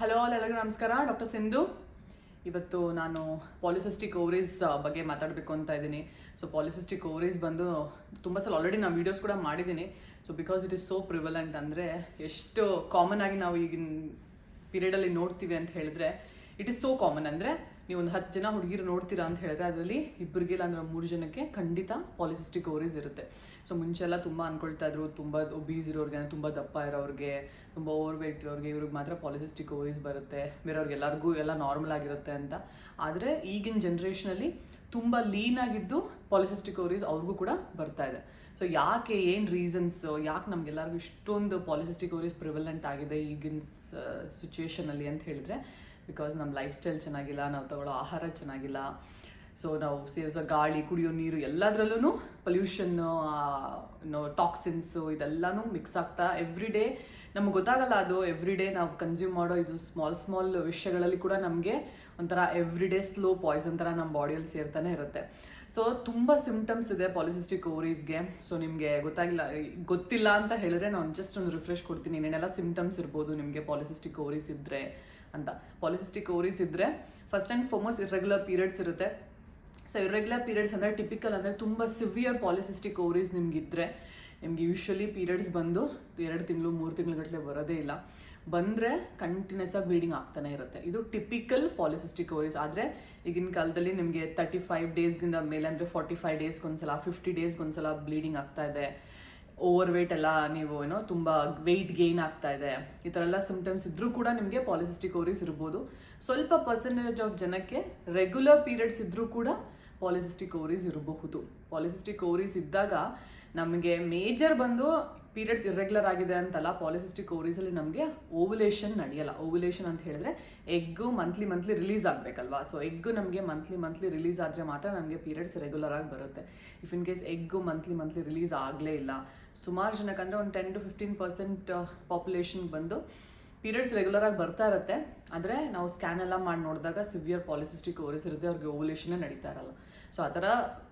Hello ಎಲ್ಲರಿಗೂ ನಮಸ್ಕಾರ. Doctor Sindhu. ಇವತ್ತು ನಾನು ಪಾಲಿಸಿಸ್ಟಿಕ್ ಓವರೀಸ್ ಬಗ್ಗೆ ಮಾತಾಡಬೇಕು ಅಂತ ಇದ್ದೀನಿ. ಸೊ ಪಾಲಿಸಿಸ್ಟಿಕ್ ಓವರೀಸ್ ಬಂದು ತುಂಬ ಸಲ ಆಲ್ರೆಡಿ ನಾನು ವೀಡಿಯೋಸ್ ಕೂಡ ಮಾಡಿದ್ದೀನಿ. So because it is so prevalent, ಅಂದರೆ ಎಷ್ಟು ಕಾಮನ್ ಆಗಿ ನಾವು ಈಗಿನ ಪೀರಿಯಡಲ್ಲಿ ನೋಡ್ತೀವಿ ಅಂತ ಹೇಳಿದ್ರೆ ಇಟ್ ಈಸ್ ಸೋ ಕಾಮನ್. ಅಂದರೆ ನೀವು ಒಂದು 10 ಜನ ಹುಡುಗಿರು ನೋಡ್ತೀರಾ ಅಂತ ಹೇಳಿದ್ರೆ ಅದರಲ್ಲಿ ಇಬ್ಬರಿಗೆ ಇಲ್ಲ ಅಂದ್ರೆ 3 ಜನಕ್ಕೆ ಖಂಡಿತ ಪಾಲಿಸಿಸ್ಟಿಕ್ ಓವರೀಸ್ ಇರುತ್ತೆ. ಸೊ ಮುಂಚೆ ಎಲ್ಲ ತುಂಬ ಅನ್ಕೊಳ್ತಾ ಇದ್ರು, ತುಂಬ ಒಬೀಸ್ ಇರೋರಿಗೆ, ತುಂಬ ದಪ್ಪ ಇರೋರಿಗೆ, ತುಂಬ ಓವರ್ ವೇಟ್ ಇರೋರಿಗೆ, ಇವ್ರಿಗೆ ಮಾತ್ರ ಪಾಲಿಸಿಸ್ಟಿಕ್ ಓವರೀಸ್ ಬರುತ್ತೆ, ಬೇರೆಯವ್ರಿಗೆ ಎಲ್ಲರಿಗೂ ಎಲ್ಲ ನಾರ್ಮಲ್ ಆಗಿರುತ್ತೆ ಅಂತ. ಆದರೆ ಈಗಿನ ಜನ್ರೇಷನಲ್ಲಿ ತುಂಬ ಲೀನ್ ಆಗಿದ್ದು ಪಾಲಿಸಿಸ್ಟಿಕ್ ಓವರೀಸ್ ಅವ್ರಿಗೂ ಕೂಡ ಬರ್ತಾ ಇದೆ. ಸೊ ಯಾಕೆ, ಏನು ರೀಸನ್ಸ್, ಯಾಕೆ ನಮಗೆಲ್ಲರಿಗೂ ಇಷ್ಟೊಂದು ಪಾಲಿಸಿಸ್ಟಿಕ್ ಓವರೀಸ್ ಪ್ರಿವಲೆಂಟ್ ಆಗಿದೆ ಈಗಿನ ಸಿಚುವೇಶನಲ್ಲಿ ಅಂತ ಹೇಳಿದ್ರೆ, ಬಿಕಾಸ್ ನಮ್ಮ ಲೈಫ್ ಸ್ಟೈಲ್ ಚೆನ್ನಾಗಿಲ್ಲ, ನಾವು ತಗೊಳ್ಳೋ ಆಹಾರ ಚೆನ್ನಾಗಿಲ್ಲ. ಸೊ ನಾವು ಸೇವಿಸೋ ಗಾಳಿ, ಕುಡಿಯೋ ನೀರು ಎಲ್ಲದರಲ್ಲೂ ಪೊಲ್ಯೂಷನ್ನು, ಟಾಕ್ಸಿನ್ಸು ಇದೆಲ್ಲನೂ ಮಿಕ್ಸ್ ಆಗ್ತಾ ಎವ್ರಿ ಡೇ ನಮ್ಗೆ ಗೊತ್ತಾಗಲ್ಲ. ಅದು ಎವ್ರಿ ಡೇ ನಾವು ಕನ್ಸ್ಯೂಮ್ ಮಾಡೋ ಇದು ಸ್ಮಾಲ್ ವಿಷಯಗಳಲ್ಲಿ ಕೂಡ ನಮಗೆ ಒಂಥರ ಎವ್ರಿ ಡೇ ಸ್ಲೋ ಪಾಯ್ಸನ್ ಥರ ನಮ್ಮ ಬಾಡಿಯಲ್ಲಿ ಸೇರ್ತಾನೆ ಇರುತ್ತೆ. ಸೊ ತುಂಬ ಸಿಮ್ಟಮ್ಸ್ ಇದೆ ಪಾಲಿಸಿಸ್ಟಿಕ್ ಓವರೀಸ್ಗೆ. ಸೊ ನಿಮಗೆ ಗೊತ್ತಿಲ್ಲ ಅಂತ ಹೇಳಿದ್ರೆ ನಾನು ಜಸ್ಟ್ ಒಂದು ರಿಫ್ರೆಶ್ ಕೊಡ್ತೀನಿ, ಏನೇನೆಲ್ಲ ಸಿಮ್ಟಮ್ಸ್ ಇರ್ಬೋದು ನಿಮಗೆ ಪಾಲಿಸಿಸ್ಟಿಕ್ ಓವರೀಸ್ ಇದ್ದರೆ ಅಂತ. ಪಾಲಿಸಿಸ್ಟಿಕ್ ಓವರೀಸ್ ಇದ್ದರೆ first and foremost irregular periods ಇರುತ್ತೆ. ಸೊ ಇರ್ರೆಗ್ಯುಲರ್ ಪೀರಿಯಡ್ಸ್ ಅಂದರೆ ಟಿಪಿಕಲ್, ಅಂದರೆ ತುಂಬ ಸಿವಿಯರ್ ಪಾಲಿಸಿಸ್ಟಿಕ್ ಓವರೀಸ್ ನಿಮಗಿದ್ರೆ, ನಿಮಗೆ ಯೂಶ್ವಲಿ ಪೀರಿಯಡ್ಸ್ ಬಂದು 2 ತಿಂಗಳು 3 ತಿಂಗಳುಗಟ್ಟಲೆ ಬರೋದೇ ಇಲ್ಲ, ಬಂದರೆ ಕಂಟಿನ್ಯೂಸ್ ಆಗಿ ಬ್ಲೀಡಿಂಗ್ ಆಗ್ತಾನೆ ಇರುತ್ತೆ. ಇದು ಟಿಪಿಕಲ್ ಪಾಲಿಸಿಸ್ಟಿಕ್ ಓವರೀಸ್. ಆದರೆ ಈಗಿನ ಕಾಲದಲ್ಲಿ ನಿಮಗೆ 35 ಡೇಸ್ಗಿಂತ ಮೇಲೆ, ಅಂದರೆ 45 ಡೇಸ್ಗೊಂದ್ಸಲ, 50 ಡೇಸ್ಗೊಂದ್ಸಲ ಬ್ಲೀಡಿಂಗ್ ಆಗ್ತಾ ಇದೆ. ಓವರ್ ವೇಟ್ ಎಲ್ಲ ನೀವು ತುಂಬ ವೆಯ್ಟ್ ಗೇನ್ ಆಗ್ತಾ ಇದೆ, ಈ ಥರ ಎಲ್ಲ ಸಿಮ್ಟಮ್ಸ್ ಇದ್ರೂ ಕೂಡ ನಿಮಗೆ ಪಾಲಿಸಿಸ್ಟಿಕ್ ಓವರೀಸ್ ಇರ್ಬೋದು. ಸ್ವಲ್ಪ ಪರ್ಸೆಂಟೇಜ್ ಆಫ್ ಜನಕ್ಕೆ ರೆಗ್ಯುಲರ್ ಪೀರಿಯಡ್ಸ್ ಇದ್ರೂ ಕೂಡ ಪಾಲಿಸಿಸ್ಟಿಕ್ ಓವರೀಸ್ ಇರಬಹುದು. ಪಾಲಿಸಿಸ್ಟಿಕ್ ಓವರೀಸ್ ಇದ್ದಾಗ ನಮಗೆ ಮೇಜರ್ ಬಂದು ಪೀರಿಯಡ್ಸ್ ಇರ್ರೆಗ್ಯುಲರ್ ಆಗಿದೆ ಅಂತಲ್ಲ, ಪಾಲಿಸಿಸ್ಟಿಕ್ ಓವರೀಸಲ್ಲಿ ನಮಗೆ ಓವ್ಯುಲೇಷನ್ ನಡೆಯಲ್ಲ. ಓವ್ಯುಲೇಷನ್ ಅಂತ ಹೇಳಿದ್ರೆ ಎಗ್ಗು ಮಂತ್ಲಿ ರಿಲೀಸ್ ಆಗಬೇಕಲ್ವಾ. ಸೊ ಎಗ್ಗು ನಮಗೆ ಮಂತ್ಲಿ ರಿಲೀಸ್ ಆದರೆ ಮಾತ್ರ ನಮಗೆ ಪೀರಿಯಡ್ಸ್ ರೆಗ್ಯುಲರ್ ಆಗಿ ಬರುತ್ತೆ. If in case egg monthly release ಆಗಲೇ ಇಲ್ಲ, ಸುಮಾರು ಜನಕ್ಕೆ ಅಂದರೆ ಒಂದು 10 to 15% ಪಾಪ್ಯುಲೇಷನ್ ಬಂದು ಪೀರಿಯಡ್ಸ್ ರೆಗ್ಯುಲರ್ ಆಗಿ ಬರ್ತಾ ಇರುತ್ತೆ. ಆದರೆ ನಾವು ಸ್ಕ್ಯಾನ್ ಎಲ್ಲ ಮಾಡಿ ನೋಡಿದಾಗ ಸಿವಿಯರ್ ಪಾಲಿಸಿಸ್ಟಿಕ್ ಓವರೀಸ್ ಇರುತ್ತೆ, ಅವ್ರಿಗೆ ಓವ್ಯುಲೇಷನ್ನೇ ನಡೀತಾ ಇರಲ್ಲ. ಸೊ ಆ ಥರ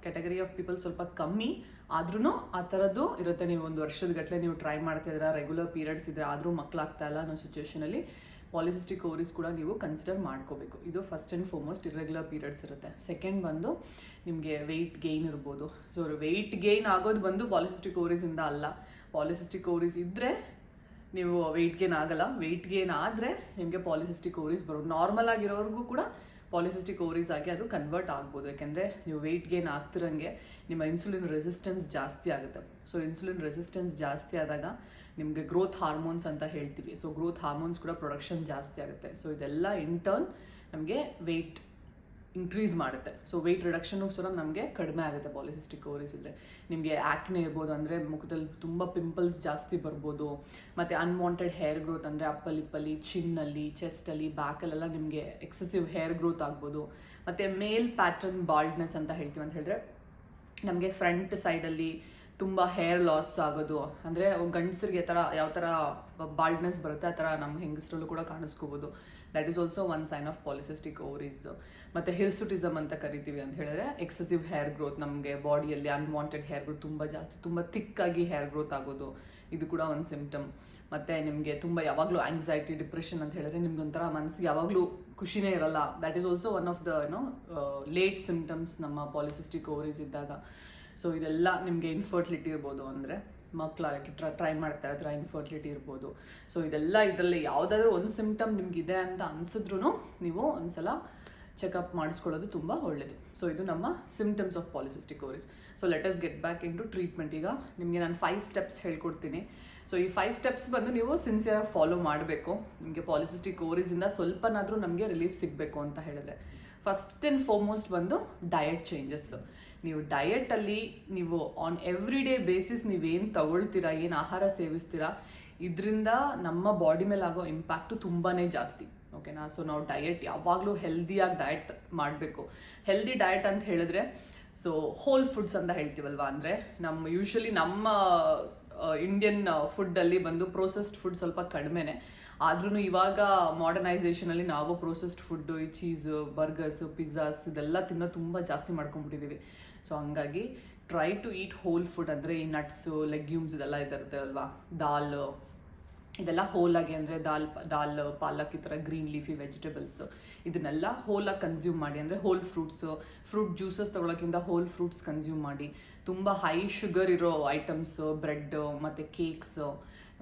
ಕ್ಯಾಟಗರಿ ಆಫ್ ಪೀಪಲ್ ಸ್ವಲ್ಪ ಕಮ್ಮಿ, ಆದ್ರೂ ಆ ಥರದ್ದು ಇರುತ್ತೆ. ನೀವು ಒಂದು ವರ್ಷದ ಗಟ್ಟಲೆ ನೀವು ಟ್ರೈ ಮಾಡ್ತಿದ್ದೀರಾ, ರೆಗ್ಯುಲರ್ ಪೀರಿಯಡ್ಸ್ ಇದ್ದರೆ ಆದರೂ ಮಕ್ಕಳಾಗ್ತಾ ಇಲ್ಲ ಅನ್ನೋ ಸಿಚುವೇಷನಲ್ಲಿ ಪಾಲಿಸಿಸ್ಟಿಕ್ ಓವರೀಸ್ ಕೂಡ ನೀವು ಕನ್ಸಿಡರ್ ಮಾಡ್ಕೋಬೇಕು. ಇದು first and foremost irregular periods ಇರುತ್ತೆ. ಸೆಕೆಂಡ್ ಬಂದು ನಿಮಗೆ ವೆಯ್ಟ್ ಗೇನ್ ಇರ್ಬೋದು. ಸೊ ವೆಯ್ಟ್ ಗೇನ್ ಆಗೋದು ಬಂದು ಪಾಲಿಸಿಸ್ಟಿಕ್ ಓವರೀಸಿಂದ ಅಲ್ಲ. ಪಾಲಿಸಿಸ್ಟಿಕ್ ಓವರೀಸ್ ಇದ್ದರೆ ನೀವು ವೆಯ್ಟ್ ಗೇನ್ ಆಗಲ್ಲ, ವೆಯ್ಟ್ ಗೇನ್ ಆದರೆ ನಿಮಗೆ ಪಾಲಿಸಿಸ್ಟಿಕ್ ಓವರೀಸ್ ಬರೋದು. ನಾರ್ಮಲ್ ಆಗಿರೋರಿಗೂ ಕೂಡ ಪಾಲಿಸಿಸ್ಟಿಕ್ ಓವರೀಸ್ ಆಗಿ ಅದು ಕನ್ವರ್ಟ್ ಆಗ್ಬೋದು. ಯಾಕೆಂದರೆ ನೀವು ವೆಯ್ಟ್ ಗೇನ್ ಆಗ್ತಿರಂಗೆ ನಿಮ್ಮ ಇನ್ಸುಲಿನ್ ರೆಸಿಸ್ಟೆನ್ಸ್ ಜಾಸ್ತಿ ಆಗುತ್ತೆ. ಸೊ ಇನ್ಸುಲಿನ್ ರೆಸಿಸ್ಟೆನ್ಸ್ ಜಾಸ್ತಿ ಆದಾಗ ನಿಮಗೆ ಗ್ರೋತ್ ಹಾರ್ಮೋನ್ಸ್ ಅಂತ ಹೇಳ್ತೀವಿ. ಸೊ ಗ್ರೋತ್ ಹಾರ್ಮೋನ್ಸ್ ಕೂಡ ಪ್ರೊಡಕ್ಷನ್ ಜಾಸ್ತಿ ಆಗುತ್ತೆ. ಸೊ ಇದೆಲ್ಲ ಇಂಟರ್ನ್ ನಮಗೆ ವೆಯ್ಟ್ ಇನ್ಕ್ರೀಸ್ ಮಾಡುತ್ತೆ. ಸೊ ವೆಯ್ಟ್ ರಿಡಕ್ಷನ್ ಕೂಡ ನಮಗೆ ಕಡಿಮೆ ಆಗುತ್ತೆ ಪಾಲಿಸಿಸ್ಟಿಕ್ ಓವರೀಸ್ ಇದ್ದರೆ. ನಿಮಗೆ ಆ್ಯಕ್ನೆ ಇರ್ಬೋದು, ಅಂದರೆ ಮುಖದಲ್ಲಿ ತುಂಬ ಪಿಂಪಲ್ಸ್ ಜಾಸ್ತಿ ಬರ್ಬೋದು. ಮತ್ತು ಅನ್ವಾಂಟೆಡ್ ಹೇರ್ ಗ್ರೋತ್, ಅಂದರೆ ಅಪ್ಪಲ್ಲಿ, ಚಿನ್ನಲ್ಲಿ, ಚೆಸ್ಟಲ್ಲಿ, ಬ್ಯಾಕಲ್ಲೆಲ್ಲ ನಿಮಗೆ ಎಕ್ಸೆಸಿವ್ ಹೇರ್ ಗ್ರೋತ್ ಆಗ್ಬೋದು. ಮತ್ತು ಮೇಲ್ ಪ್ಯಾಟರ್ನ್ ಬಾಲ್ಡ್ನೆಸ್ ಅಂತ ಹೇಳ್ತೀವಿ. ಅಂತ ಹೇಳಿದ್ರೆ ನಮಗೆ ಫ್ರಂಟ್ ಸೈಡಲ್ಲಿ ತುಂಬ ಹೇರ್ ಲಾಸ್ ಆಗೋದು, ಅಂದರೆ ಗಂಡಸರಿಗೆ ಯಾವ ಥರ ಬಾಲ್ಡ್ನೆಸ್ ಬರುತ್ತೆ ಆ ಥರ ನಮ್ಮ ಹೆಂಗಸರಲ್ಲೂ ಕೂಡ ಕಾಣಿಸ್ಕೋಬೋದು. That is also one sign of polycystic ovaries. ಮತ್ತು ಹಿರ್ಸುಟಿಸಮ್ ಅಂತ ಕರಿತೀವಿ. ಅಂತ ಹೇಳಿದ್ರೆ ಎಕ್ಸೆಸಿವ್ ಹೇರ್ ಗ್ರೋತ್, ನಮಗೆ ಬಾಡಿಯಲ್ಲಿ ಅನ್ವಾಂಟೆಡ್ ಹೇರ್ ಗ್ರೋತ್ ತುಂಬ ಜಾಸ್ತಿ, ತುಂಬ ಥಿಕ್ಕಾಗಿ ಹೇರ್ ಗ್ರೋತ್ ಆಗೋದು, ಇದು ಕೂಡ ಒಂದು ಸಿಮ್ಟಮ್. ಮತ್ತು ನಿಮಗೆ ತುಂಬ ಯಾವಾಗಲೂ ಆಂಗ್ಸೈಟಿ, ಡಿಪ್ರೆಷನ್ ಅಂತ ಹೇಳಿದ್ರೆ ನಿಮ್ಗೆ ಒಂಥರ ಮನಸ್ಸಿಗೆ ಯಾವಾಗಲೂ ಖುಷಿನೇ ಇರಲ್ಲ. That is also one of the late symptoms ನಮ್ಮ ಪಾಲಿಸಿಸ್ಟಿಕ್ ಓವರೀಸ್ ಇದ್ದಾಗ. ಸೊ ಇದೆಲ್ಲ ನಿಮಗೆ ಇನ್ಫರ್ಟಿಲಿಟಿ ಇರ್ಬೋದು, ಅಂದರೆ ಮಕ್ಕಳಾಗಿ ಟ್ರೈ ಮಾಡ್ತಾರೆ ಹತ್ರ ಇನ್ಫರ್ಟಿಲಿಟಿ ಇರ್ಬೋದು. ಸೊ ಇದರಲ್ಲಿ ಯಾವುದಾದ್ರೂ ಒಂದು ಸಿಮ್ಟಮ್ ನಿಮಗಿದೆ ಅಂತ ಅನಿಸಿದ್ರೂ ನೀವು ಒಂದ್ಸಲ ಚೆಕಪ್ ಮಾಡಿಸ್ಕೊಳ್ಳೋದು ತುಂಬ ಒಳ್ಳೆಯದು. ಸೊ ಇದು ನಮ್ಮ symptoms of polycystic ovaries. So let us get back into treatment. ಈಗ ನಿಮಗೆ ನಾನು 5 ಸ್ಟೆಪ್ಸ್ ಹೇಳ್ಕೊಡ್ತೀನಿ. ಸೊ ಈ 5 ಸ್ಟೆಪ್ಸ್ ಬಂದು ನೀವು ಸಿನ್ಸಿಯರಾಗಿ ಫಾಲೋ ಮಾಡಬೇಕು. ನಿಮಗೆ ಪಾಲಿಸಿಸ್ಟಿಕ್ ಓವರೀಸಿಂದ ಸ್ವಲ್ಪನಾದರೂ ನಮಗೆ ರಿಲೀಫ್ ಸಿಗಬೇಕು ಅಂತ ಹೇಳಿದ್ರೆ, ಫಸ್ಟ್ ಆ್ಯಂಡ್ ಫಾರ್ಮೋಸ್ಟ್ ಬಂದು ಡಯಟ್ ಚೇಂಜಸ್. ನೀವು ಡಯಟಲ್ಲಿ ನೀವು ಆನ್ ಎವ್ರಿ ಡೇ ಬೇಸಿಸ್ ನೀವೇನು ತಗೊಳ್ತೀರಾ, ಏನು ಆಹಾರ ಸೇವಿಸ್ತೀರಾ, ಇದರಿಂದ ನಮ್ಮ ಬಾಡಿ ಮೇಲೆ ಆಗೋ ಇಂಪ್ಯಾಕ್ಟು ತುಂಬಾ ಜಾಸ್ತಿ. ಓಕೆನಾ. ಸೊ ನಾವು ಡಯಟ್ ಯಾವಾಗಲೂ ಹೆಲ್ದಿಯಾಗಿ ಡಯಟ್ ಮಾಡಬೇಕು. ಹೆಲ್ದಿ ಡಯಟ್ ಅಂತ ಹೇಳಿದ್ರೆ ಸೊ ಹೋಲ್ ಫುಡ್ಸ್ ಅಂತ ಹೇಳ್ತೀವಲ್ವ, ಅಂದರೆ ಯೂಶ್ವಲಿ ನಮ್ಮ ಇಂಡಿಯನ್ ಫುಡ್ಡಲ್ಲಿ ಬಂದು ಪ್ರೋಸೆಸ್ಡ್ ಫುಡ್ ಸ್ವಲ್ಪ ಕಡಿಮೆನೆ. ಆದ್ರೂ ಇವಾಗ ಮಾಡರ್ನೈಸೇಷನಲ್ಲಿ ನಾವು ಪ್ರೋಸೆಸ್ಡ್ ಫುಡ್ಡು, ಈ ಚೀಸು, ಬರ್ಗರ್ಸು, ಪಿಜ್ಜಾಸ್ ಇದೆಲ್ಲ ತಿನ್ನೋ ತುಂಬ ಜಾಸ್ತಿ ಮಾಡ್ಕೊಂಡ್ಬಿಟ್ಟಿದ್ದೀವಿ. ಸೊ ಹಂಗಾಗಿ try to eat whole food, ಅಂದರೆ ಈ ನಟ್ಸು, ಲೆಗ್ಯೂಮ್ಸ್ ಇದೆಲ್ಲ ಇರುತ್ತೆ ಅಲ್ವಾ, ದಾಲ್, ಇದೆಲ್ಲ ಹೋಲಾಗಿ ಅಂದರೆ ದಾಲ್ ಪಾಲಕ್ ಈ ಥರ ಗ್ರೀನ್ ಲೀಫಿ ವೆಜಿಟೇಬಲ್ಸ್ ಇದನ್ನೆಲ್ಲ ಹೋಲಾಗಿ ಕನ್ಸ್ಯೂಮ್ ಮಾಡಿ. ಅಂದರೆ ಹೋಲ್ ಫ್ರೂಟ್ ಜ್ಯೂಸಸ್ ತೊಗೊಳಕ್ಕಿಂತ ಹೋಲ್ ಫ್ರೂಟ್ಸ್ ಕನ್ಸ್ಯೂಮ್ ಮಾಡಿ. ತುಂಬ ಹೈ ಶುಗರ್ ಇರೋ ಐಟಮ್ಸ್, ಬ್ರೆಡ್ ಮತ್ತು ಕೇಕ್ಸ್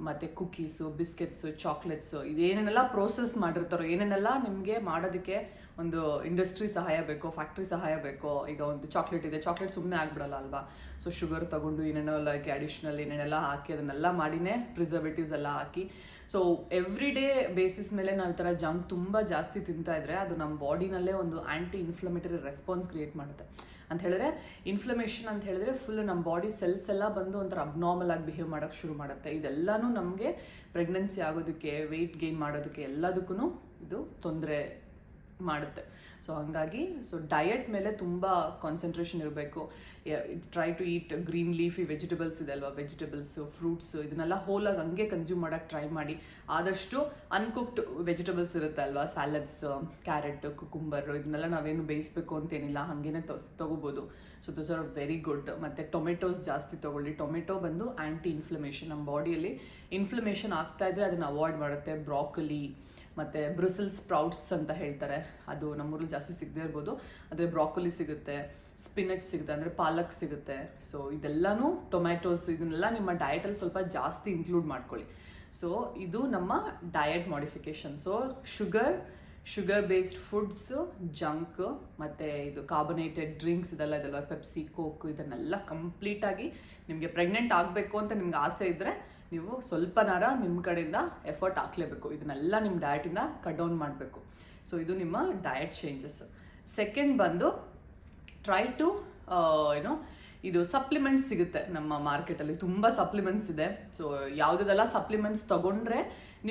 ಮತ್ತು ಕುಕೀಸು, ಬಿಸ್ಕೆಟ್ಸು, ಚಾಕ್ಲೇಟ್ಸು ಇದೇನೇನೆಲ್ಲ ಪ್ರೋಸೆಸ್ ಮಾಡಿರ್ತಾರೋ, ಏನೇನೆಲ್ಲ ನಿಮಗೆ ಮಾಡೋದಕ್ಕೆ ಒಂದು ಇಂಡಸ್ಟ್ರಿ ಸಹಾಯ ಬೇಕೋ, ಫ್ಯಾಕ್ಟ್ರಿ ಸಹಾಯ ಬೇಕೋ. ಈಗ ಒಂದು ಚಾಕ್ಲೇಟ್ ಇದೆ, ಚಾಕ್ಲೇಟ್ ಸುಮ್ಮನೆ ಆಗ್ಬಿಡಲ್ಲ ಅಲ್ವಾ. ಸೊ ಶುಗರ್ ತಗೊಂಡು ಏನೇನೋ ಲೈಕ್ ಅಡಿಷ್ನಲ್ ಏನೇನೆಲ್ಲ ಹಾಕಿ ಅದನ್ನೆಲ್ಲ ಮಾಡಿನೇ ಪ್ರಿಸರ್ವೇಟಿವ್ಸ್ ಎಲ್ಲ ಹಾಕಿ. ಸೊ ಎವ್ರಿ ಡೇ ಬೇಸಿಸ್ ಮೇಲೆ ನಾವು ಈ ಥರ ಜಂಕ್ ತುಂಬ ಜಾಸ್ತಿ ತಿಂತಾ ಇದ್ರೆ ಅದು ನಮ್ಮ ಬಾಡಿನಲ್ಲೇ ಒಂದು ಆ್ಯಂಟಿ ಇನ್ಫ್ಲಮೇಟರಿ ರೆಸ್ಪಾನ್ಸ್ ಕ್ರಿಯೇಟ್ ಮಾಡುತ್ತೆ. ಅಂತ ಹೇಳಿದ್ರೆ ಇನ್ಫ್ಲಮೇಷನ್ ಅಂತ ಹೇಳಿದ್ರೆ ಫುಲ್ ನಮ್ಮ ಬಾಡಿ ಸೆಲ್ಸ್ ಎಲ್ಲ ಬಂದು ಒಂಥರ ಅಬ್ನಾರ್ಮಲ್ ಆಗಿ ಬಿಹೇವ್ ಮಾಡೋಕ್ಕೆ ಶುರು ಮಾಡುತ್ತೆ. ಇದೆಲ್ಲನೂ ನಮಗೆ ಪ್ರೆಗ್ನೆನ್ಸಿ ಆಗೋದಕ್ಕೆ, ವೆಯ್ಟ್ ಗೇನ್ ಮಾಡೋದಕ್ಕೆ ಎಲ್ಲದಕ್ಕೂ ಇದು ತೊಂದರೆ ಮಾಡುತ್ತೆ. ಸೊ ಹಾಗಾಗಿ ಡಯಟ್ ಮೇಲೆ ತುಂಬ ಕಾನ್ಸಂಟ್ರೇಷನ್ ಇರಬೇಕು. Try to eat green leafy vegetables ಇದೆ ಅಲ್ವಾ, ವೆಜಿಟೇಬಲ್ಸು, ಫ್ರೂಟ್ಸ್ ಇದನ್ನೆಲ್ಲ ಹೋಲಾಗಿ ಹಂಗೆ ಕನ್ಸ್ಯೂಮ್ ಮಾಡೋಕ್ಕೆ ಟ್ರೈ ಮಾಡಿ. ಆದಷ್ಟು ಅನ್ಕುಕ್ಡ್ ವೆಜಿಟೇಬಲ್ಸ್ ಇರುತ್ತೆ ಅಲ್ವಾ, ಸ್ಯಾಲಡ್ಸ್, ಕ್ಯಾರೆಟ್, ಕುಕುಂಬರ್ ಇದನ್ನೆಲ್ಲ ನಾವೇನು ಬೇಯಿಸ್ಬೇಕು ಅಂತೇನಿಲ್ಲ, ಹಾಗೇನೆ ತೊಗೋಬೋದು. So those are very good. ಮತ್ತು ಟೊಮೆಟೋಸ್ ಜಾಸ್ತಿ ತೊಗೊಳ್ಳಿ. ಟೊಮೆಟೊ ಬಂದು ಆ್ಯಂಟಿ ಇನ್ಫ್ಲಮೇಷನ್, ನಮ್ಮ ಬಾಡಿಯಲ್ಲಿ ಇನ್ಫ್ಲಮೇಷನ್ ಆಗ್ತಾ ಇದ್ರೆ ಅದನ್ನು ಅವಾಯ್ಡ್ ಮಾಡುತ್ತೆ. ಬ್ರಾಕೊಲಿ ಮತ್ತು ಬ್ರುಸೆಲ್ ಸ್ಪ್ರೌಟ್ಸ್ ಅಂತ ಹೇಳ್ತಾರೆ, ಅದು ನಮ್ಮೂರಲ್ಲಿ ಜಾಸ್ತಿ ಸಿಗದೇ ಇರ್ಬೋದು. ಆದರೆ ಬ್ರಾಕೊಲಿ ಸಿಗುತ್ತೆ, ಸ್ಪಿನಚ್ ಸಿಗುತ್ತೆ, ಅಂದರೆ ಪಾಲಕ್ ಸಿಗುತ್ತೆ. ಸೊ ಇದೆಲ್ಲನೂ ಟೊಮ್ಯಾಟೋಸ್ ಇದನ್ನೆಲ್ಲ ನಿಮ್ಮ ಡಯಟಲ್ಲಿ ಸ್ವಲ್ಪ ಜಾಸ್ತಿ ಇನ್ಕ್ಲೂಡ್ ಮಾಡ್ಕೊಳ್ಳಿ. ಸೊ ಇದು ನಮ್ಮ diet modification. So sugar based foods, junk ಮತ್ತು ಇದು ಕಾರ್ಬೊನೇಟೆಡ್ ಡ್ರಿಂಕ್ಸ್ ಇದೆಲ್ಲ ಪೆಪ್ಸಿ, ಕೋಕ್ ಇದನ್ನೆಲ್ಲ ಕಂಪ್ಲೀಟಾಗಿ ನಿಮಗೆ ಪ್ರೆಗ್ನೆಂಟ್ ಆಗಬೇಕು ಅಂತ ನಿಮ್ಗೆ ಆಸೆ ಇದ್ದರೆ ನೀವು ಸ್ವಲ್ಪನಾರ ನಿಮ್ಮ ಕಡೆಯಿಂದ ಎಫರ್ಟ್ ಹಾಕ್ಲೇಬೇಕು. ಇದನ್ನೆಲ್ಲ ನಿಮ್ಮ ಡಯಟಿಂದ ಕಟ್ ಡೌನ್ ಮಾಡಬೇಕು. ಸೊ ಇದು ನಿಮ್ಮ ಡಯಟ್ ಚೇಂಜಸ್. ಸೆಕೆಂಡ್ ಬಂದು ಟ್ರೈ ಟು ಇದು ಸಪ್ಲಿಮೆಂಟ್ಸ್ ಸಿಗುತ್ತೆ ನಮ್ಮ ಮಾರ್ಕೆಟಲ್ಲಿ, ತುಂಬ ಸಪ್ಲಿಮೆಂಟ್ಸ್ ಇದೆ. ಸೊ ಯಾವುದೆಲ್ಲ ಸಪ್ಲಿಮೆಂಟ್ಸ್ ತೊಗೊಂಡ್ರೆ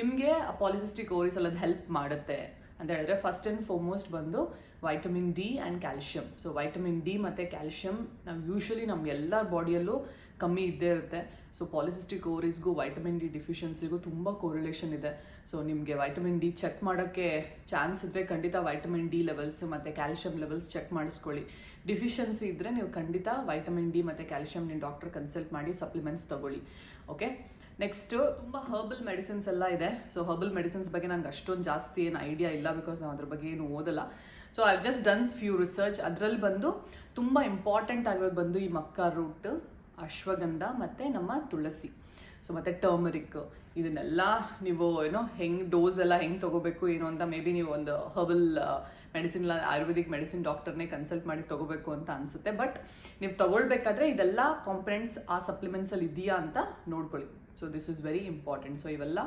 ನಿಮಗೆ ಪಾಲಿಸಿಸ್ಟಿಕ್ ಓವರೀಸ್ ಅದು ಹೆಲ್ಪ್ ಮಾಡುತ್ತೆ ಅಂತ ಹೇಳಿದ್ರೆ, ಫಸ್ಟ್ ಆ್ಯಂಡ್ ಫಾರ್ಮೋಸ್ಟ್ ಬಂದು vitamin D and calcium. So vitamin D ಮತ್ತು ಕ್ಯಾಲ್ಶಿಯಮ್ ನಾವು ಯೂಶ್ವಲಿ ನಮ್ಮ ಎಲ್ಲರ ಬಾಡಿಯಲ್ಲೂ ಕಮ್ಮಿ ಇದ್ದೇ ಇರುತ್ತೆ. ಸೊ ಪಾಲಿಸಿಸ್ಟಿಕ್ ಓವರೀಸ್ಗೂ ವೈಟಮಿನ್ ಡಿ ಡಿಫಿಷಿಯನ್ಸಿಗೂ ತುಂಬ ಕೋರಿಲೇಷನ್ ಇದೆ. ಸೊ ನಿಮಗೆ ವೈಟಮಿನ್ ಡಿ ಚೆಕ್ ಮಾಡೋಕ್ಕೆ ಚಾನ್ಸ್ ಇದ್ದರೆ ಖಂಡಿತ ವೈಟಮಿನ್ ಡಿ ಲೆವೆಲ್ಸ್ ಮತ್ತು ಕ್ಯಾಲ್ಶಿಯಮ್ ಲೆವೆಲ್ಸ್ ಚೆಕ್ ಮಾಡಿಸ್ಕೊಳ್ಳಿ. ಡಿಫಿಷಿಯನ್ಸಿ ಇದ್ದರೆ ನೀವು ಖಂಡಿತ ವೈಟಮಿನ್ ಡಿ ಮತ್ತು ಕ್ಯಾಲ್ಶಿಯಮ್ ನಿಮ್ಮ ಡಾಕ್ಟರ್ ಕನ್ಸಲ್ಟ್ ಮಾಡಿ ಸಪ್ಲಿಮೆಂಟ್ಸ್ ತೊಗೊಳ್ಳಿ. ಓಕೆ, ನೆಕ್ಸ್ಟು ತುಂಬ ಹರ್ಬಲ್ ಮೆಡಿಸಿನ್ಸ್ ಎಲ್ಲ ಇದೆ. ಸೊ ಹರ್ಬಲ್ ಮೆಡಿಸಿನ್ಸ್ ಬಗ್ಗೆ ನನಗೆ ಅಷ್ಟೊಂದು ಜಾಸ್ತಿ ಏನು ಐಡಿಯಾ ಇಲ್ಲ, ಬಿಕಾಸ್ ನಾವು ಅದ್ರ ಬಗ್ಗೆ ಏನು ಓದಲ್ಲ. So I just done few research. ಅದರಲ್ಲಿ ಬಂದು ತುಂಬ ಇಂಪಾರ್ಟೆಂಟ್ ಆಗಿರೋದು ಬಂದು ಈ ಮಕ್ಕಾ ರೂಟ್, ಅಶ್ವಗಂಧ ಮತ್ತು ನಮ್ಮ ತುಳಸಿ. ಸೊ ಮತ್ತು ಟರ್ಮರಿಕ್ ಇದನ್ನೆಲ್ಲ ನೀವು ಹೆಂಗೆ ಡೋಸ್ ಎಲ್ಲ ಹೆಂಗೆ ತೊಗೋಬೇಕು ಏನು ಅಂತ ಮೇ ಬಿ ನೀವು ಒಂದು ಹರ್ಬಲ್ ಮೆಡಿಸಿನ್ ಇಲ್ಲ ಆಯುರ್ವೇದಿಕ್ ಮೆಡಿಸಿನ್ ಡಾಕ್ಟರ್ನೇ ಕನ್ಸಲ್ಟ್ ಮಾಡಿ ತೊಗೋಬೇಕು ಅಂತ ಅನಿಸುತ್ತೆ. ಬಟ್ ನೀವು ತೊಗೊಳ್ಬೇಕಾದ್ರೆ ಇದೆಲ್ಲ ಕಾಂಪೊನೆಂಟ್ಸ್ ಆ ಸಪ್ಲಿಮೆಂಟ್ಸಲ್ಲಿ ಇದೆಯಾ ಅಂತ ನೋಡ್ಕೊಳ್ಳಿ. So this is very important. So ಇವೆಲ್ಲ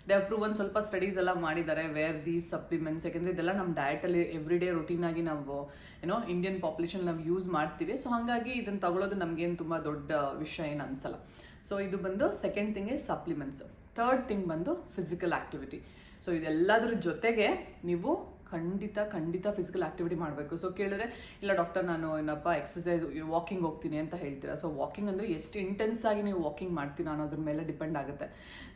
ದೇ ಹ್ಯಾವ್ ಪ್ರೂವನ್, ಸ್ವಲ್ಪ ಸ್ಟಡೀಸ್ ಎಲ್ಲ ಮಾಡಿದ್ದಾರೆ ವೇರ್ ದೀಸ್ ಸಪ್ಲಿಮೆಂಟ್ಸ್. ಯಾಕೆಂದರೆ ಇದೆಲ್ಲ ನಮ್ಮ ಡಯಟಲ್ಲಿ ಎವ್ರಿ ಡೇ ರುಟೀನಾಗಿ ನಾವು ಇಂಡಿಯನ್ ಪಾಪ್ಯುಲೇಷನ್ ನಾವು ಯೂಸ್ ಮಾಡ್ತೀವಿ. ಸೊ ಹಾಗಾಗಿ ಇದನ್ನು ತಗೊಳ್ಳೋದು ನಮಗೇನು ತುಂಬ ದೊಡ್ಡ ವಿಷಯ ಏನು ಅನಿಸಲ್ಲ. ಸೊ ಇದು ಬಂದು second thing is supplements. Third thing ಬಂದು ಫಿಸಿಕಲ್ ಆ್ಯಕ್ಟಿವಿಟಿ. ಸೊ ಇದೆಲ್ಲದ್ರ ಜೊತೆಗೆ ನೀವು ಖಂಡಿತ ಫಿಸಿಕಲ್ ಆ್ಯಕ್ಟಿವಿಟಿ ಮಾಡಬೇಕು. ಸೊ ಕೇಳಿದ್ರೆ ಇಲ್ಲ ಡಾಕ್ಟರ್ ನಾನು ಏನಪ್ಪ ಎಕ್ಸಸೈಸ್ ವಾಕಿಂಗ್ ಹೋಗ್ತೀನಿ ಅಂತ ಹೇಳ್ತೀರಾ. ಸೊ ವಾಕಿಂಗ್ ಅಂದರೆ ಎಷ್ಟು ಇಂಟೆನ್ಸ್ ಆಗಿ ನೀವು ವಾಕಿಂಗ್ ಮಾಡ್ತೀರಾ ಅನ್ನೋದ್ರ ಮೇಲೆ ಡಿಪೆಂಡ್ ಆಗುತ್ತೆ.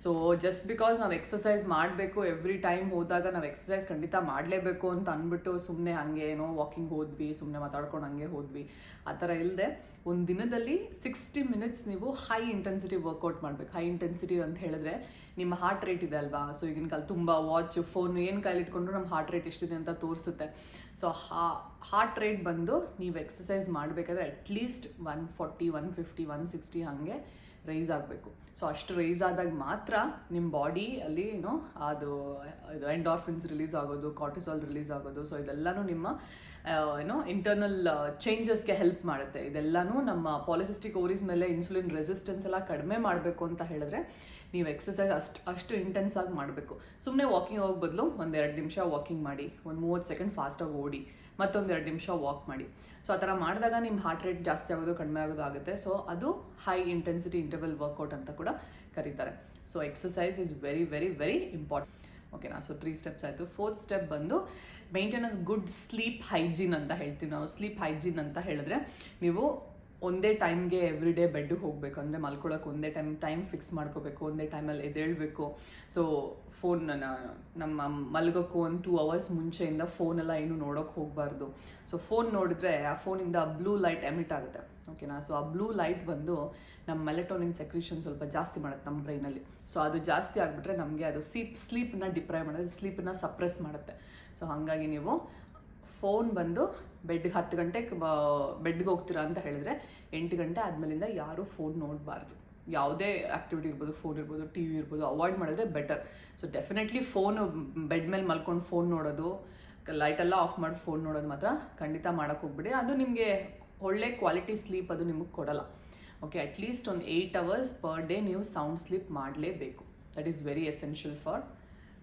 ಸೊ ಜಸ್ಟ್ ಬಿಕಾಸ್ ನಾವು ಎಕ್ಸಸೈಸ್ ಮಾಡಬೇಕು ಎವ್ರಿ ಟೈಮ್ ಹೋದಾಗ ನಾವು ಎಕ್ಸಸೈಸ್ ಖಂಡಿತ ಮಾಡಲೇಬೇಕು ಅಂತ ಅಂದ್ಬಿಟ್ಟು ಸುಮ್ಮನೆ ಹಾಗೆ ವಾಕಿಂಗ್ ಹೋದ್ವಿ, ಸುಮ್ಮನೆ ಮಾತಾಡ್ಕೊಂಡು ಹಂಗೆ ಹೋದ್ವಿ ಆ ಥರ ಇಲ್ಲದೆ ಒಂದು ದಿನದಲ್ಲಿ 60 ಮಿನಿಟ್ಸ್ ನೀವು ಹೈ ಇಂಟೆನ್ಸಿಟಿ ವರ್ಕೌಟ್ ಮಾಡಬೇಕು. ಹೈ ಇಂಟೆನ್ಸಿಟಿ ಅಂತ ಹೇಳಿದ್ರೆ ನಿಮ್ಮ ಹಾರ್ಟ್ ರೇಟ್ ಇದೆ ಅಲ್ವಾ. ಸೊ ಈಗಿನ ಕಾಲ ತುಂಬ ವಾಚ್, ಫೋನ್ ಏನು ಕೈಲಿಟ್ಕೊಂಡ್ರು ನಮ್ಮ ಹಾರ್ಟ್ ರೇಟ್ ಎಷ್ಟಿದೆ ಅಂತ ತೋರಿಸುತ್ತೆ. ಸೊ ಹಾರ್ಟ್ ರೇಟ್ ಬಂದು ನೀವು ಎಕ್ಸಸೈಸ್ ಮಾಡಬೇಕಾದ್ರೆ ಅಟ್ಲೀಸ್ಟ್ 140, 150, 160 ಹಾಗೆ ರೈಸ್ ಆಗಬೇಕು. ಸೊ ಅಷ್ಟು ರೈಸ್ ಆದಾಗ ಮಾತ್ರ ನಿಮ್ಮ ಬಾಡಿ ಅಲ್ಲಿ ಅದು ಎಂಡಾರ್ಫಿನ್ಸ್ ರಿಲೀಸ್ ಆಗೋದು, ಕಾರ್ಟಿಸಾಲ್ ರಿಲೀಸ್ ಆಗೋದು. ಸೊ ಇದೆಲ್ಲನೂ ನಿಮ್ಮ ಇಂಟರ್ನಲ್ ಚೇಂಜಸ್ಗೆ ಹೆಲ್ಪ್ ಮಾಡುತ್ತೆ. ಇದೆಲ್ಲನೂ ನಮ್ಮ ಪಾಲಿಸಿಸ್ಟಿಕ್ ಓವರೀಸ್ ಮೇಲೆ ಇನ್ಸುಲಿನ್ ರೆಸಿಸ್ಟೆನ್ಸ್ ಎಲ್ಲ ಕಡಿಮೆ ಮಾಡಬೇಕು ಅಂತ ಹೇಳಿದ್ರೆ ನೀವು ಎಕ್ಸಸೈಸ್ ಅಷ್ಟು ಇಂಟೆನ್ಸ್ ಆಗಿ ಮಾಡಬೇಕು. ಸುಮ್ಮನೆ ವಾಕಿಂಗ್ ಹೋಗೋ ಬದಲು 1-2 ನಿಮಿಷ ವಾಕಿಂಗ್ ಮಾಡಿ, ಒಂದು 30 ಸೆಕೆಂಡ್ ಫಾಸ್ಟಾಗಿ ಓಡಿ, ಮತ್ತೊಂದು 2 ನಿಮಿಷ ವಾಕ್ ಮಾಡಿ. ಸೊ ಆ ಥರ ಮಾಡಿದಾಗ ನಿಮ್ಮ ಹಾರ್ಟ್ ರೇಟ್ ಜಾಸ್ತಿ ಆಗೋದು ಕಡಿಮೆ ಆಗೋದು ಆಗುತ್ತೆ. ಸೊ ಅದು ಹೈ ಇಂಟೆನ್ಸಿಟಿ ಇಂಟರ್ವಲ್ ವರ್ಕೌಟ್ ಅಂತ ಕೂಡ ಕರೀತಾರೆ. So exercise is very very very important. ಓಕೆನಾ. ಸೊ 3 ಸ್ಟೆಪ್ಸ್ ಆಯಿತು. 4th ಸ್ಟೆಪ್ ಬಂದು ಮೇಂಟೆನೆನ್ಸ್ ಗುಡ್ ಸ್ಲೀಪ್ ಹೈಜೀನ್ ಅಂತ ಹೇಳ್ತೀವಿ ನಾವು. ಸ್ಲೀಪ್ ಹೈಜೀನ್ ಅಂತ ಹೇಳಿದ್ರೆ ನೀವು ಒಂದೇ ಟೈಮ್ಗೆ ಎವ್ರಿ ಡೇ ಬೆಡ್ಗೆ ಹೋಗಬೇಕು, ಅಂದರೆ ಮಲ್ಕೊಳ್ಳೋಕೆ ಒಂದೇ ಟೈಮ್ ಫಿಕ್ಸ್ ಮಾಡ್ಕೋಬೇಕು, ಒಂದೇ ಟೈಮಲ್ಲಿ ಎದ್ದೇಳಬೇಕು. ಸೊ ಫೋನ್ ನಮ್ಮ ಮಲ್ಗೋಕ್ಕೂ ಒಂದು 2 hours ಮುಂಚೆಯಿಂದ ಫೋನೆಲ್ಲ ಏನು ನೋಡೋಕೆ ಹೋಗಬಾರ್ದು. ಸೊ ಫೋನ್ ನೋಡಿದ್ರೆ ಆ ಫೋನಿಂದ ಬ್ಲೂ ಲೈಟ್ ಎಮಿಟ್ ಆಗುತ್ತೆ, ಓಕೆನಾ. ಸೊ ಆ ಬ್ಲೂ ಲೈಟ್ ಬಂದು ನಮ್ಮ ಮೆಲೆಟೋನಿನ್ ಸೆಕ್ರೀಷನ್ ಸ್ವಲ್ಪ ಜಾಸ್ತಿ ಮಾಡುತ್ತೆ ನಮ್ಮ ಬ್ರೈನಲ್ಲಿ. ಸೊ ಅದು ಜಾಸ್ತಿ ಆಗಿಬಿಟ್ರೆ ನಮಗೆ ಅದು ಸ್ಲೀಪನ್ನ ಡಿಪ್ರೈವ್ ಮಾಡೋದು, ಸ್ಲೀಪನ್ನ ಸಪ್ರೆಸ್ ಮಾಡುತ್ತೆ. ಸೊ ಹಾಗಾಗಿ ನೀವು ಫೋನ್ ಬಂದು ಬೆಡ್ಗೆ 10 ಗಂಟೆಗೆ ಬೆಡ್ಗೆ ಹೋಗ್ತೀರಾ ಅಂತ ಹೇಳಿದ್ರೆ 8 ಗಂಟೆ ಆದಮೇಲಿಂದ ಯಾರೂ ಫೋನ್ ನೋಡಬಾರ್ದು. ಯಾವುದೇ ಆ್ಯಕ್ಟಿವಿಟಿ ಇರ್ಬೋದು, ಫೋನ್ ಇರ್ಬೋದು, ಟಿ ವಿ ಇರ್ಬೋದು, ಅವಾಯ್ಡ್ ಮಾಡಿದ್ರೆ better. So definitely phone bed ಮೇಲೆ ಮಲ್ಕೊಂಡು ಫೋನ್ ನೋಡೋದು, ಲೈಟೆಲ್ಲ ಆಫ್ ಮಾಡಿ ಫೋನ್ ನೋಡೋದು ಮಾತ್ರ ಖಂಡಿತ ಮಾಡೋಕ್ಕೆ ಹೋಗ್ಬಿಡಿ. ಅದು ನಿಮಗೆ ಒಳ್ಳೆ ಕ್ವಾಲಿಟಿ ಸ್ಲೀಪ್ ಅದು ನಿಮಗೆ ಕೊಡಲ್ಲ. ಓಕೆ, ಅಟ್ಲೀಸ್ಟ್ ಒಂದು 8 hours ಪರ್ ಡೇ ನೀವು ಸೌಂಡ್ ಸ್ಲೀಪ್ ಮಾಡಲೇಬೇಕು. That is very essential for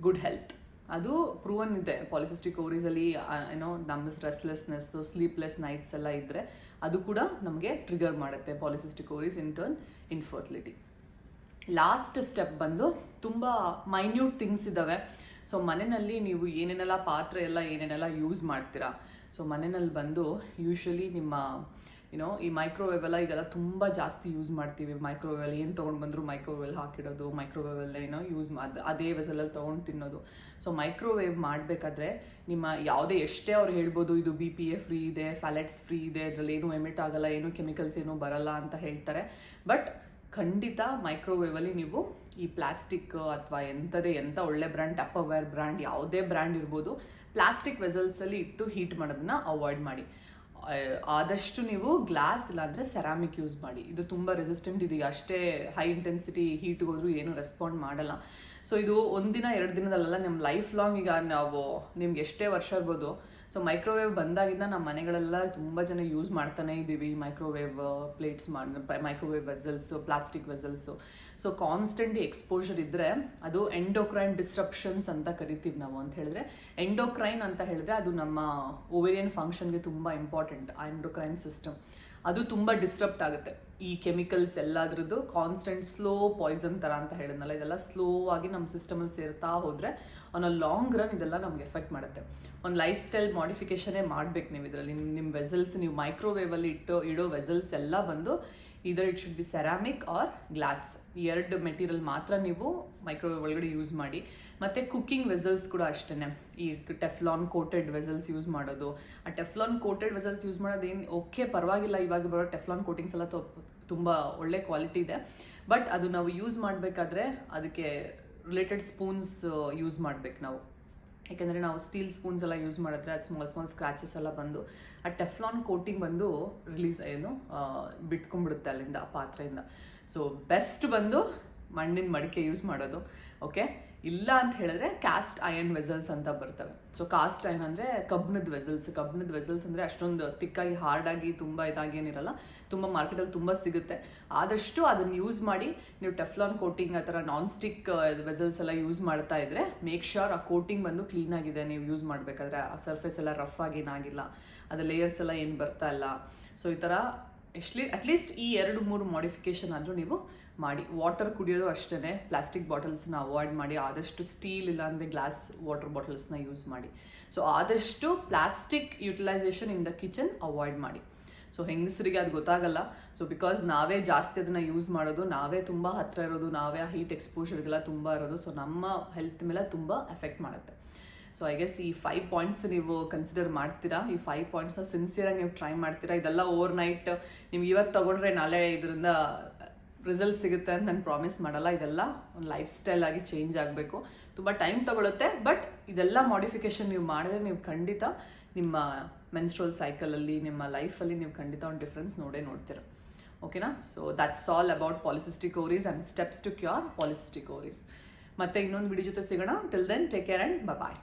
good health. ಅದು ಪ್ರೂವನ್ ಇದೆ. ಪಾಲಿಸಿಸ್ಟಿಕ್ ಓವರೀಸಲ್ಲಿ ಏನೋ ನಮ್ಮ ರೆಸ್ಟ್ಲೆಸ್ನೆಸ್ಸು, ಸ್ಲೀಪ್ಲೆಸ್ ನೈಟ್ಸ್ ಎಲ್ಲ ಇದ್ದರೆ ಅದು ಕೂಡ ನಮಗೆ ಟ್ರಿಗರ್ ಮಾಡುತ್ತೆ polycystic ovaries, in turn infertility. Last step ಬಂದು ತುಂಬ ಮೈನ್ಯೂಟ್ ಥಿಂಗ್ಸ್ ಇದ್ದಾವೆ. ಸೊ ಮನೆಯಲ್ಲಿ ನೀವು ಏನೇನೆಲ್ಲ ಪಾತ್ರೆ ಎಲ್ಲ ಏನೇನೆಲ್ಲ ಯೂಸ್ ಮಾಡ್ತೀರಾ. ಸೊ ಮನೆಯಲ್ಲಿ ಬಂದು ಯೂಶ್ವಲಿ ನಿಮ್ಮ ಈ ಮೈಕ್ರೋವೇವ್ ಎಲ್ಲ ಈಗೆಲ್ಲ ತುಂಬ ಜಾಸ್ತಿ ಯೂಸ್ ಮಾಡ್ತೀವಿ. ಮೈಕ್ರೋವೇವಲ್ಲಿ ಏನು ತೊಗೊಂಡು ಬಂದರೂ ಮೈಕ್ರೋವೇವ್ ಹಾಕಿಡೋದು, ಮೈಕ್ರೋವೇವಲ್ಲಿ ಯೂಸ್ ಅದೇ ವೆಸಲಲ್ಲಿ ತೊಗೊಂಡು ತಿನ್ನೋದು. ಸೊ ಮೈಕ್ರೋವೇವ್ ಮಾಡಬೇಕಾದ್ರೆ ನಿಮ್ಮ ಯಾವುದೇ ಎಷ್ಟೇ ಅವ್ರು ಹೇಳ್ಬೋದು ಇದು BPA ಫ್ರೀ ಇದೆ, ಫ್ಯಾಲೆಟ್ಸ್ ಫ್ರೀ ಇದೆ, ಅದರಲ್ಲಿ ಏನೂ ಎಮಿಟ್ ಆಗಲ್ಲ, ಏನೂ ಕೆಮಿಕಲ್ಸ್ ಏನೂ ಬರಲ್ಲ ಅಂತ ಹೇಳ್ತಾರೆ. ಬಟ್ ಖಂಡಿತ ಮೈಕ್ರೋವೇವಲ್ಲಿ ನೀವು ಈ ಪ್ಲಾಸ್ಟಿಕ್ ಅಥವಾ ಎಂಥ ಒಳ್ಳೆ ಬ್ರ್ಯಾಂಡ್, ಟಪ್ಪರ್ವೇರ್ ಬ್ರ್ಯಾಂಡ್, ಯಾವುದೇ ಬ್ರ್ಯಾಂಡ್ ಇರ್ಬೋದು, ಪ್ಲಾಸ್ಟಿಕ್ ವೆಸಲ್ಸಲ್ಲಿ ಇಟ್ಟು ಹೀಟ್ ಮಾಡೋದನ್ನ ಅವಾಯ್ಡ್ ಮಾಡಿ. ಆದಷ್ಟು ನೀವು ಗ್ಲಾಸ್ ಇಲ್ಲಾಂದರೆ ಸೆರಾಮಿಕ್ ಯೂಸ್ ಮಾಡಿ. ಇದು ತುಂಬ ರೆಸಿಸ್ಟೆಂಟ್, ಇದು ಅಷ್ಟೇ ಹೈ ಇಂಟೆನ್ಸಿಟಿ ಹೀಟ್ಗೆ ಹೋದ್ರೂ ಏನೂ ರೆಸ್ಪಾಂಡ್ ಮಾಡಲ್ಲ. ಸೊ ಇದು 1 ದಿನ 2 ದಿನದಲ್ಲ, ನಮ್ಮ ಲೈಫ್ ಲಾಂಗ್ ಈಗ ನಾವು ನಿಮ್ಗೆ ಎಷ್ಟೇ ವರ್ಷ ಇರ್ಬೋದು. ಸೊ ಮೈಕ್ರೋವೇವ್ ಬಂದಾಗಿಂದ ನಮ್ಮ ಮನೆಗಳೆಲ್ಲ ತುಂಬ ಜನ ಯೂಸ್ ಮಾಡ್ತಾನೆ ಇದ್ದೀವಿ. Microwave plates microwave vessels, plastic vessels. So constantly exposure ಇದ್ದರೆ ಅದು ಎಂಡೋಕ್ರೈನ್ ಡಿಸ್ಟ್ರಪ್ಷನ್ಸ್ ಅಂತ ಕರಿತೀವಿ ನಾವು. ಅಂತ ಹೇಳಿದ್ರೆ ಎಂಡೋಕ್ರೈನ್ ಅಂತ ಹೇಳಿದ್ರೆ ಅದು ನಮ್ಮ ಓವೇರಿಯನ್ ಫಂಕ್ಷನ್ಗೆ ತುಂಬ ಇಂಪಾರ್ಟೆಂಟ್. ಆ ಎಂಡೋಕ್ರೈನ್ ಸಿಸ್ಟಮ್ ಅದು ತುಂಬ ಡಿಸ್ಟರ್ಬ್ಟ್ ಆಗುತ್ತೆ. ಈ ಕೆಮಿಕಲ್ಸ್ ಎಲ್ಲದ್ರದ್ದು ಕಾನ್ಸ್ಟೆಂಟ್ ಸ್ಲೋ ಪಾಯ್ಸನ್ ಥರ ಅಂತ ಹೇಳಿದ್ನಲ್ಲ, ಇದೆಲ್ಲ ಸ್ಲೋ ಆಗಿ ನಮ್ಮ ಸಿಸ್ಟಮಲ್ಲಿ ಸೇರ್ತಾ ಹೋದರೆ ಆನ್ ಅ ಲಾಂಗ್ ರನ್ ಇದೆಲ್ಲ ನಮ್ಗೆ ಎಫೆಕ್ಟ್ ಮಾಡುತ್ತೆ. ಒಂದು ಲೈಫ್ ಸ್ಟೈಲ್ ಮಾಡಿಫಿಕೇಷನೇ ಮಾಡಬೇಕು ನೀವು ಇದರಲ್ಲಿ. ನಿಮ್ಮ ವೆಸಲ್ಸ್, ನೀವು ಮೈಕ್ರೋವೇವಲ್ಲಿ ಇಡೋ ವೆಸಲ್ಸ್ ಎಲ್ಲ ಬಂದು either it should be ceramic or glass, ಈ 2 ಮೆಟೀರಿಯಲ್ ಮಾತ್ರ ನೀವು ಮೈಕ್ರೋವೇವ್ ಒಳಗಡೆ ಯೂಸ್ ಮಾಡಿ. ಮತ್ತು ಕುಕ್ಕಿಂಗ್ ವೆಸಲ್ಸ್ ಕೂಡ ಅಷ್ಟೇ, ಈ ಟೆಫ್ಲಾನ್ ಕೋಟೆಡ್ ವೆಸಲ್ಸ್ ಯೂಸ್ ಮಾಡೋದು. ಆ ಟೆಫ್ಲಾನ್ ಕೋಟೆಡ್ ವೆಸಲ್ಸ್ ಯೂಸ್ ಮಾಡೋದೇನು ಓಕೆ, ಪರವಾಗಿಲ್ಲ. ಇವಾಗ ಬರೋ ಟೆಫ್ಲಾನ್ ಕೋಟಿಂಗ್ಸ್ ಎಲ್ಲ ತುಂಬ ಒಳ್ಳೆ ಕ್ವಾಲಿಟಿ ಇದೆ. ಬಟ್ ಅದು ನಾವು ಯೂಸ್ ಮಾಡಬೇಕಾದ್ರೆ ಅದಕ್ಕೆ ರಿಲೇಟೆಡ್ ಸ್ಪೂನ್ಸ್ ಯೂಸ್ ಮಾಡ್ಬೇಕು ನಾವು. ಯಾಕೆಂದರೆ ನಾವು ಸ್ಟೀಲ್ ಸ್ಪೂನ್ಸ್ ಎಲ್ಲ ಯೂಸ್ ಮಾಡಿದ್ರೆ ಅದು ಸ್ಮಾಲ್ ಸ್ಕ್ರ್ಯಾಚಸ್ ಎಲ್ಲ ಬಂದು ಆ ಟೆಫ್ಲಾನ್ ಕೋಟಿಂಗ್ ಬಂದು ಬಿಟ್ಕೊಂಡ್ಬಿಡುತ್ತೆ ಅಲ್ಲಿಂದ, ಆ ಪಾತ್ರೆಯಿಂದ. ಸೊ ಬೆಸ್ಟ್ ಬಂದು ಮಣ್ಣಿನ ಮಡಿಕೆ ಯೂಸ್ ಮಾಡೋದು. ಓಕೆ, ಇಲ್ಲ ಅಂತ ಹೇಳಿದ್ರೆ ಕ್ಯಾಸ್ಟ್ ಐರನ್ ವೆಸಲ್ಸ್ ಅಂತ ಬರ್ತವೆ. ಸೊ ಕಾಸ್ಟ್ ಐರನ್ ಅಂದರೆ ಕಬ್ಬಿಣದ ವೆಸಲ್ಸ್ ಅಂದರೆ ಅಷ್ಟೊಂದು ತಿಕ್ಕಾಗಿ ಹಾರ್ಡಾಗಿ ತುಂಬ ಇದಾಗೇನಿರಲ್ಲ, ತುಂಬ ಮಾರ್ಕೆಟಲ್ಲಿ ತುಂಬ ಸಿಗುತ್ತೆ. ಆದಷ್ಟು ಅದನ್ನು ಯೂಸ್ ಮಾಡಿ. ನೀವು ಟೆಫ್ಲಾನ್ ಕೋಟಿಂಗ್ ಆ ಥರ ನಾನ್ ಸ್ಟಿಕ್ ವೆಸಲ್ಸ್ ಎಲ್ಲ ಯೂಸ್ ಮಾಡ್ತಾ ಇದ್ರೆ ಮೇಕ್ ಶ್ಯೂರ್ ಆ ಕೋಟಿಂಗ್ ಬಂದು ಕ್ಲೀನಾಗಿದೆ. ನೀವು ಯೂಸ್ ಮಾಡಬೇಕಾದ್ರೆ ಆ ಸರ್ಫೇಸ್ ಎಲ್ಲ ರಫ್ ಆಗಿ ಏನಾಗಿಲ್ಲ, ಅದು ಲೇಯರ್ಸ್ ಎಲ್ಲ ಏನು ಬರ್ತಾ ಇಲ್ಲ. ಸೊ ಈ ಥರ ಅಟ್ಲೀಸ್ಟ್ ಈ 2-3 ಮಾಡಿಫಿಕೇಷನ್ ಆದರೂ ನೀವು ಮಾಡಿ. ವಾಟರ್ ಕುಡಿಯೋದು ಅಷ್ಟೇ, ಪ್ಲಾಸ್ಟಿಕ್ ಬಾಟಲ್ಸ್ನ ಅವಾಯ್ಡ್ ಮಾಡಿ. ಆದಷ್ಟು ಸ್ಟೀಲ್ ಇಲ್ಲಾಂದರೆ ಗ್ಲಾಸ್ ವಾಟರ್ ಬಾಟಲ್ಸ್ನ ಯೂಸ್ ಮಾಡಿ. ಸೊ ಆದಷ್ಟು plastic utilisation in the kitchen avoid ಮಾಡಿ. ಸೊ ಹೆಂಗಸರಿಗೆ ಅದು ಗೊತ್ತಾಗಲ್ಲ. ಸೊ ಬಿಕಾಸ್ ನಾವೇ ಜಾಸ್ತಿ ಅದನ್ನು ಯೂಸ್ ಮಾಡೋದು, ನಾವೇ ತುಂಬ ಹತ್ತಿರ ಇರೋದು, ನಾವೇ ಆ ಹೀಟ್ ಎಕ್ಸ್ಪೋಜರ್ಗೆಲ್ಲ ತುಂಬ ಇರೋದು. ಸೊ ನಮ್ಮ ಹೆಲ್ತ್ ಮೇಲೆ ತುಂಬ ಎಫೆಕ್ಟ್ ಮಾಡುತ್ತೆ. ಸೊ ಐ ಗೆಸ್ ಈ 5 ಪಾಯಿಂಟ್ಸ್ ನೀವು ಕನ್ಸಿಡರ್ ಮಾಡ್ತೀರಾ. ಈ 5 ಪಾಯಿಂಟ್ಸ್ನ ಸಿನ್ಸಿಯರಾಗಿ ನೀವು ಟ್ರೈ ಮಾಡ್ತೀರಾ. ಇದೆಲ್ಲ ಓವರ್ ನೈಟ್ ನೀವು ಇವತ್ತು ತೊಗೊಂಡ್ರೆ ನಾಳೆ ಇದರಿಂದ ರಿಸಲ್ಟ್ ಸಿಗುತ್ತೆ ಅಂತ ನಾನು ಪ್ರಾಮಿಸ್ ಮಾಡಲ್ಲ. ಇದೆಲ್ಲ ಒಂದು ಲೈಫ್ ಸ್ಟೈಲ್ ಆಗಿ ಚೇಂಜ್ ಆಗಬೇಕು. ತುಂಬ ಟೈಮ್ ತೊಗೊಳುತ್ತೆ. ಬಟ್ ಇದೆಲ್ಲ ಮಾಡಿಫಿಕೇಷನ್ ನೀವು ಮಾಡಿದ್ರೆ ನೀವು ಖಂಡಿತ ನಿಮ್ಮ ಮೆನ್ಸ್ಟ್ರಲ್ ಸೈಕಲಲ್ಲಿ, ನಿಮ್ಮ ಲೈಫಲ್ಲಿ ನೀವು ಖಂಡಿತ ಒಂದು ಡಿಫ್ರೆನ್ಸ್ ನೋಡ್ತೀರ. ಓಕೆನಾ? So that's all about polycystic ovaries and steps to cure polycystic ovaries. ಮತ್ತೆ ಇನ್ನೊಂದು ವಿಡಿಯೋ ಜೊತೆ ಸಿಗೋಣ. Till then take care and bye.